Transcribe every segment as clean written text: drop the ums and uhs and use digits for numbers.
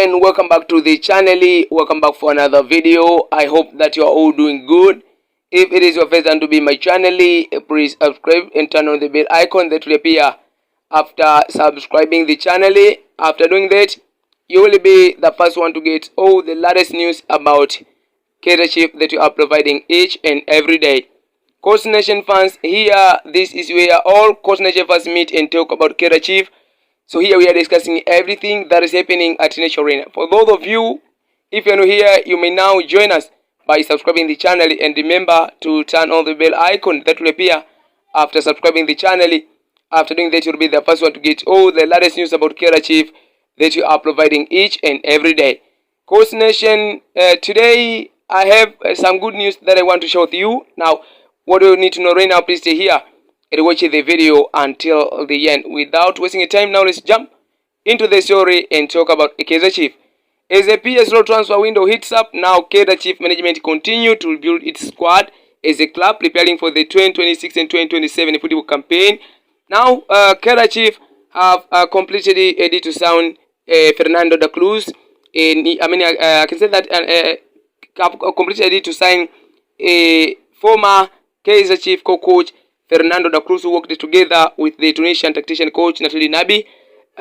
and welcome back to the channel. Welcome back for another video. I hope that you are all doing good. If it is your first time to be my channel, please subscribe and turn on the bell icon that will appear after subscribing the channel. After doing that, you will be the first one to get all the latest news about Kaizer Chiefs that you are providing each and every day. Coach Nation fans, here this is where all Coach Nation fans meet and talk about Kaizer Chiefs. So here we are discussing everything that is happening at Nature Arena. For those of you, if you're new here, you may now join us by subscribing the channel, and remember to turn on the bell icon that will appear after subscribing the channel. After doing that, you'll be the first one to get all the latest news about Kaizer Chiefs that you are providing each and every day. Coach Nation, today I have some good news that I want to share with you. Now, what do you need to know right now? Please stay here and watch the video until the end. Without wasting your time, now let's jump into the story and talk about Kaizer Chiefs. As the PSL transfer window heats up, now Kaizer Chiefs management continue to build its squad as a club preparing for the 2026 and 2027 football campaign. Now, Kaizer Chiefs have completed a deal to sign Fernando da Cruz. I can say that have completed a deal to sign a former Kaizer Chiefs co-coach Fernando da Cruz, who worked together with the Tunisian tactician coach Nathalie Nabi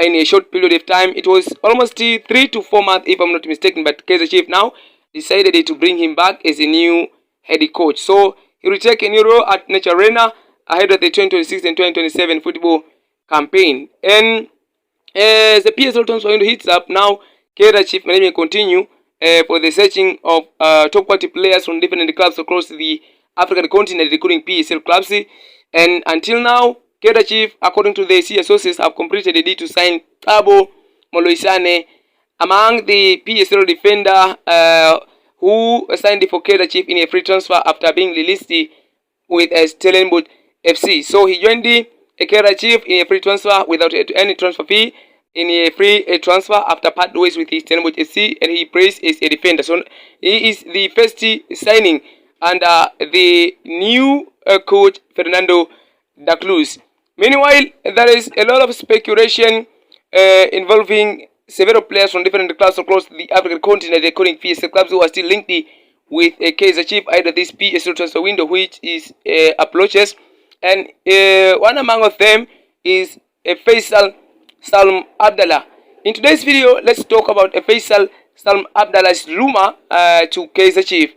in a short period of time. It was almost 3 to 4 months, if I'm not mistaken, but Kaizer Chiefs now decided to bring him back as a new head coach. So he will take a new role at Nature Arena ahead of the 2026 and 2027 football campaign. And as the PSL transfer window heats up, now Kaizer Chiefs management continue for the searching of top quality players from different clubs across the African continent, including PSL clubs. And until now, Kaizer Chiefs, according to the CS sources, have completed a deal to sign Thabo Moloisane, among the PSL defender who signed for Kaizer Chiefs in a free transfer after being released with Stellenbosch FC. So he joined the Kaizer Chiefs in a free transfer without any transfer fee, in a free transfer after part ways with Stellenbosch FC, and he plays as a defender. So he is the first signing under the new coach Fernando da Cruz. Meanwhile, there is a lot of speculation involving several players from different clubs across the African continent, including PSL clubs who are still linked with Kaizer Chiefs either this PSL transfer window, which is approaches, and one among them is Faisal Salum Abdallah. In today's video, let's talk about Faisal Salum Abdallah's rumor to Kaizer Chiefs.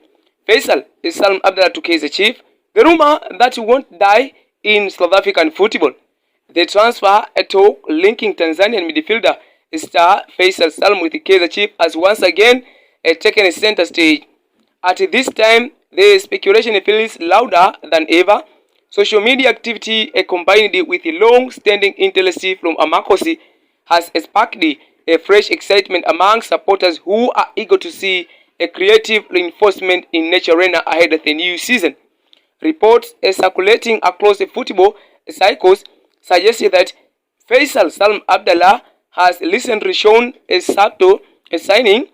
Faisal Salum Abdallah to Kaizer Chiefs. The rumor that won't die in South African football. The transfer talk linking Tanzanian midfielder star Faisal Salum with Kaizer Chiefs has once again taken a center stage. At this time, the speculation feels louder than ever. Social media activity combined with long-standing interest from Amakosi has sparked a fresh excitement among supporters who are eager to see a creative reinforcement in Nature Arena ahead of the new season. Reports circulating across the football cycles suggest that Faisal Salum Abdallah has recently shown a subtle signing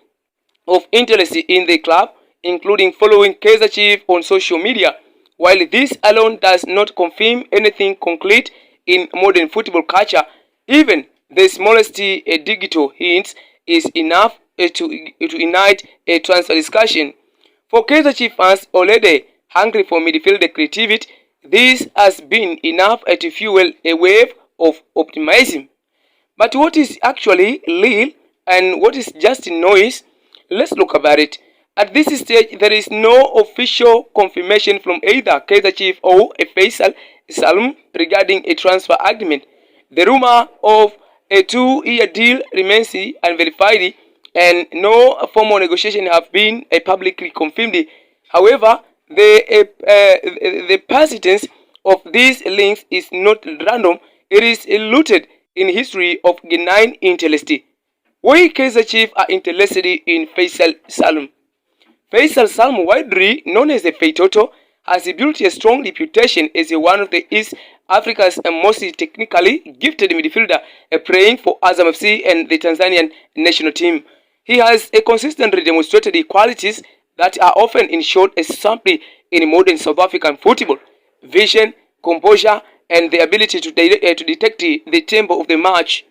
of interest in the club, including following Kaizer Chiefs on social media. While this alone does not confirm anything concrete in modern football culture, even the smallest digital hint is enough to ignite a transfer discussion. For Kaizer Chiefs fans already hungry for midfield creativity, this has been enough to fuel a wave of optimism. But what is actually real and what is just noise? Let's look about it. At this stage, there is no official confirmation from either Kaizer Chiefs or Faisal Salum regarding a transfer agreement. The rumor of a 2-year deal remains unverified, and no formal negotiations have been publicly confirmed. However, the persistence of these links is not random. It is rooted in history of Ghanaian interest. Why Kaizer Chiefs are interested in Faisal Salum? Faisal Salum, widely known as the Faitoto, has built a strong reputation as one of the East Africa's most technically gifted midfielder, playing for Azam FC and the Tanzanian national team. He has consistently demonstrated qualities that are often in short example in modern South African football: vision, composure, and the ability to detect the tempo of the match.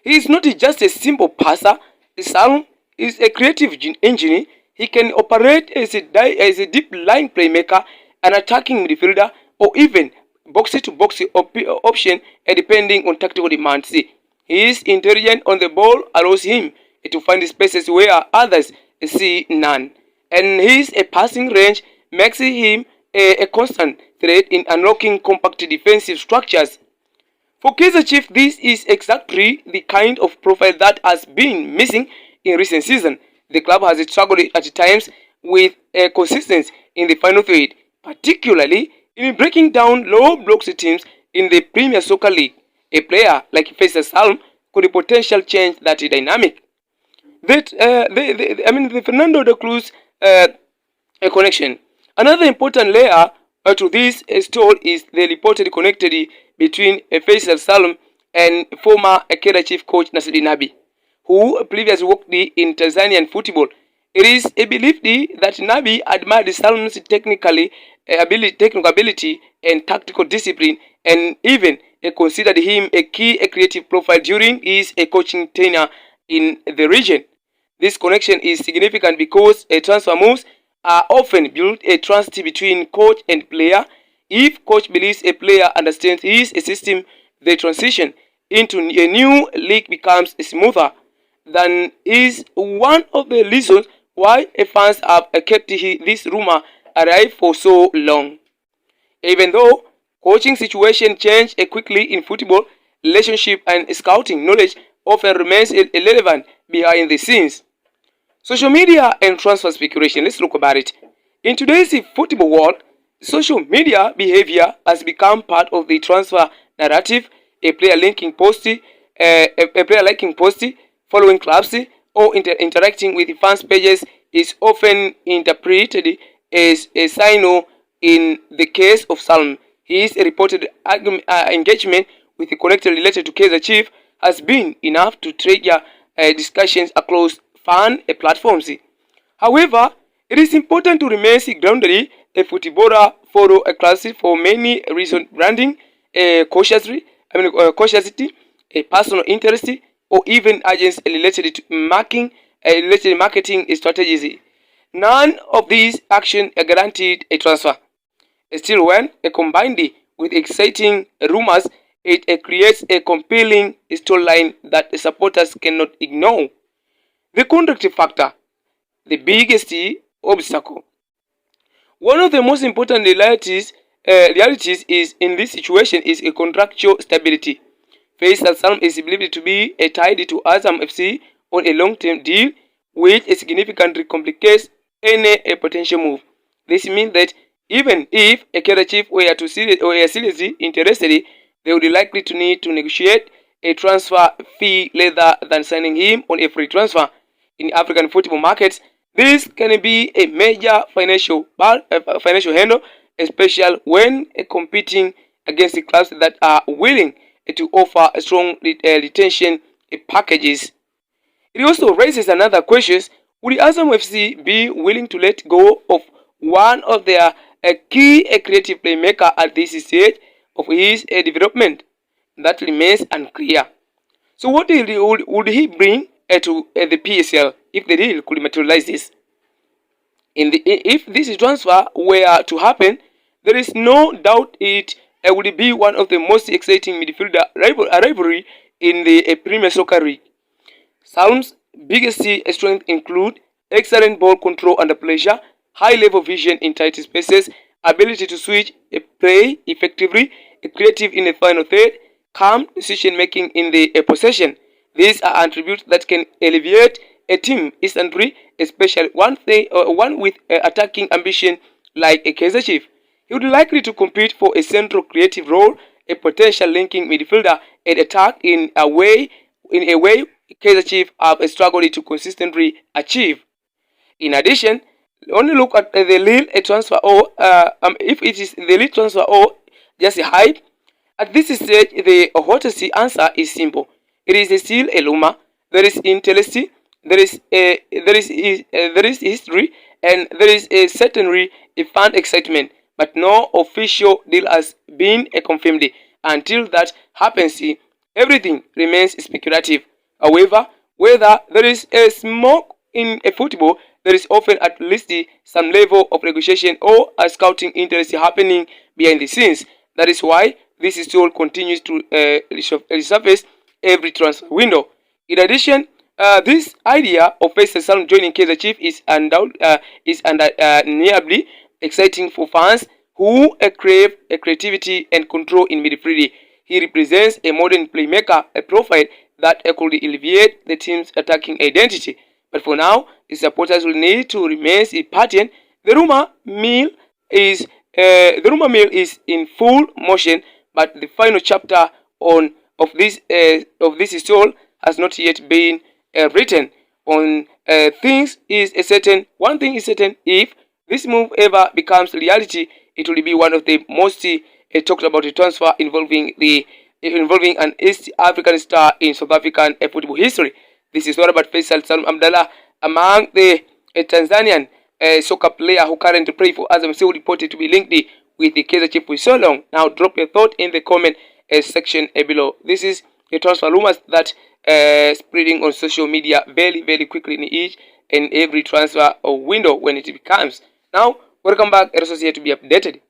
He is not just a simple passer. Salum is a creative engine. He can operate as a deep line playmaker, an attacking midfielder, or even box-to-box option depending on tactical demands. He is intelligent on the ball, allows him to find spaces where others see none, and his passing range makes him a constant threat in unlocking compact defensive structures. For Kaizer Chiefs, this is exactly the kind of profile that has been missing in recent seasons. The club has struggled at times with consistency in the final third, particularly in breaking down low blocks teams in the Premier Soccer League. A player like Kaizer Salm could potentially change that dynamic. The Fernando de Cruz connection. Another important layer to this story is the reported connected between Kaizer Salm and former Kaizer Chiefs coach Nasri Nabi, who previously worked in Tanzanian football. It is believed that Nabi admired Salm's technical ability and tactical discipline, and even considered him a key creative profile during his coaching tenure in the region. This connection is significant because transfer moves are often built a trust between coach and player. If coach believes a player understands his system, the transition into a new league becomes smoother. Than is one of the reasons why fans have kept this rumor alive for so long. Even though coaching situations change quickly in football, relationship and scouting knowledge often remains irrelevant behind the scenes. Social media and transfer speculation. Let's look about it. In today's football world, social media behavior has become part of the transfer narrative. A player liking posty, following clubs, or interacting with fans pages is often interpreted as a signal. In the case of Salm, his reported engagement with the connector related to Kaizer Chiefs has been enough to trigger discussions across fan platforms. However, it is important to remain grounded. A footballer follow a class for many reasons: branding, cautiously, a personal interest, or even agents related to marketing strategies. None of these actions are guaranteed a transfer. Still, when combined with exciting rumors, it creates a compelling storyline that the supporters cannot ignore. The contract factor, the biggest obstacle. One of the most important realities is in this situation is a contractual stability. Kaizer Salm is believed to be tied to Azam FC on a long-term deal, which significantly complicates any potential move. This means that even if a Kaizer Chiefs were seriously interested, they would likely to need to negotiate a transfer fee rather than signing him on a free transfer. In African football markets, this can be a major financial handle, especially when competing against the clubs that are willing to offer strong retention packages. It also raises another question: would Azam FC be willing to let go of one of their key creative playmaker at this stage of his development? That remains unclear. So what would he bring to the PSL if the deal could materialize this? If this transfer were to happen, there is no doubt it would be one of the most exciting midfielder rivalry in the Premier Soccer League. Salm's biggest strengths include excellent ball control under pressure, high-level vision in tight spaces, ability to switch play effectively, creative in the final third, calm decision-making in the possession. These are attributes that can alleviate a team instantly, especially one with attacking ambition like a Kaizer Chiefs. He would likely to compete for a central creative role, a potential linking midfielder, and attack in a way Kaizer Chiefs have struggled to consistently achieve. In addition, only look at the lead transfer or if it is the lead transfer or just a hype. At this stage, the hottest answer is simple. It is still a rumor. There is interest, there is history, and there is certainly a fan excitement, but no official deal has been confirmed. Until that happens, everything remains speculative. However, whether there is a smoke in a football, there is often at least some level of negotiation or a scouting interest happening behind the scenes. That is why this still continues to resurface every transfer window. In addition, this idea of Faisal Salum joining Kaizer Chiefs is undeniably exciting for fans who crave creativity and control in midfield. He represents a modern playmaker, a profile that could alleviate the team's attacking identity. But for now, the supporters will need to remain patient. The rumor mill is in full motion, but the final chapter of this story has not yet been written. On things is a certain one thing is certain: if this move ever becomes reality, it will be one of the most talked about transfer involving an East African star in South African football history. This is not about Faisal Salum Abdallah, among the Tanzanian soccer player who currently play for Azam, still reported to be linked with the Kaizer Chiefs for so long. Now drop your thought in the comment section below. This is the transfer rumors that spreading on social media very quickly in each and every transfer window when it becomes. Now welcome back, Erosos here to be updated.